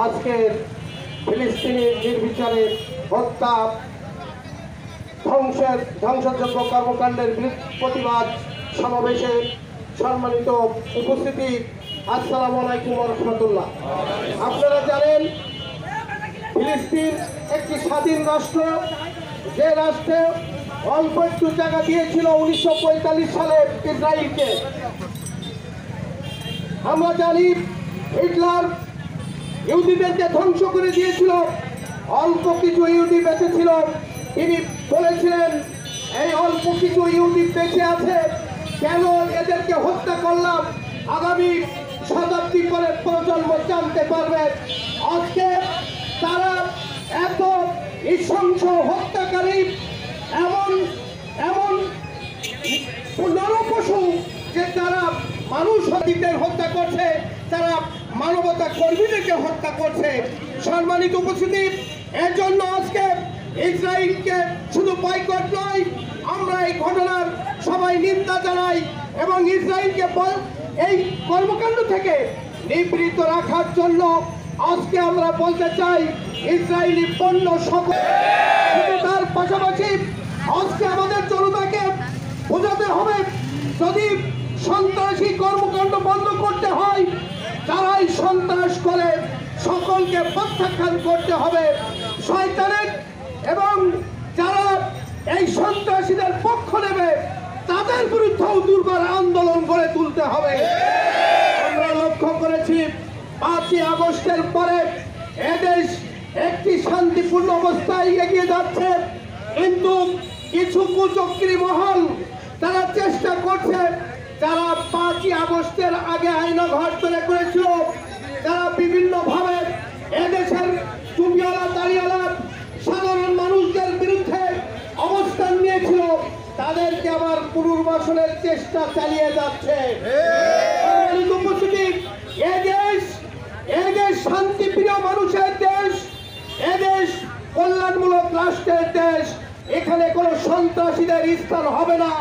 আজকে ফিলিস্তিনের নির্বিচারে হত্যা ধ্বংসযোগ্য কর্মকাণ্ডের প্রতিবাদ সমাবেশে সম্মানিত উপস্থিতি, আসসালামু আলাইকুম ওয়া রাহমাতুল্লাহ। আপনারা জানেন ফিলিস্তিন একটি স্বাধীন রাষ্ট্র, যে রাষ্ট্রে অল্প একটু জায়গা দিয়েছিল 1945 সালে ইসরায়েলকে। আমরা জানি হিটলার ইহুদিদেরকে ধ্বংস করে দিয়েছিল, অল্প কিছু ইহুদি বেঁচে ছিল। তিনি বলেছিলেন এই অল্প কিছু ইহুদি বেঁচে আছে, কেন এদেরকে হত্যা করলাম, আগামী শতাব্দী পরে প্রজন্ম জানতে পারবে। আজকে তারা এত নৃশংস হত্যাকারী, এমন এমন নরপশু যে তারা মানুষ হত্যা করছে, তারা মানবতা কর্মীদেরকে হত্যা করছে। সম্মানিত উপস্থিতি, এর জন্য আজকে ইসরায়েলকে শুধু বয়কট নয়, আমরা এই ঘটনার সবাই নিন্দা জানাই এবং ইসরায়েলকে এই কর্মকাণ্ড থেকে নিবৃত্ত রাখার জন্য আজকে আমরা বলতে চাই ইসরায়েলি পণ্য সকল। তার পাশাপাশি আজকে আমাদের জনতাকে বোঝাতে হবে, যদি সন্ত্রাসী কর্মকাণ্ড বন্ধ করতে হয়, যারাই সন্ত্রাস করে সকলকে প্রত্যাখ্যান করতে হবে। শয়তানের এবং যারা এই সন্ত্রাসীদের পক্ষ নেবে তাদের বিরুদ্ধেও দুর্বার আন্দোলন গড়ে তুলতে হবে। আমরা লক্ষ্য করেছি 5ই আগস্টের পরে এদেশ একটি শান্তিপূর্ণ অবস্থায় এগিয়ে যাচ্ছে, কিন্তু কিছু কুচক্রী মহল তারা চেষ্টা করছে, যারা 5ই আগস্টের আগে আইনঘর তৈরি করেছিল, যারা বিভিন্নভাবে এদেশের টুপিওয়ালা দাড়িওয়ালা সাধারণ মানুষদের বিরুদ্ধে অবস্থান নিয়েছিল, তাদেরকে আবার পুনর্বাসনের চেষ্টা চালিয়ে যাচ্ছে। উপস্থিতি, এদেশ শান্তিপ্রিয় মানুষের দেশ, এদেশ কল্যাণমূলক রাষ্ট্রের দেশ। এখানে কোনো সন্ত্রাসীদের স্থান হবে না।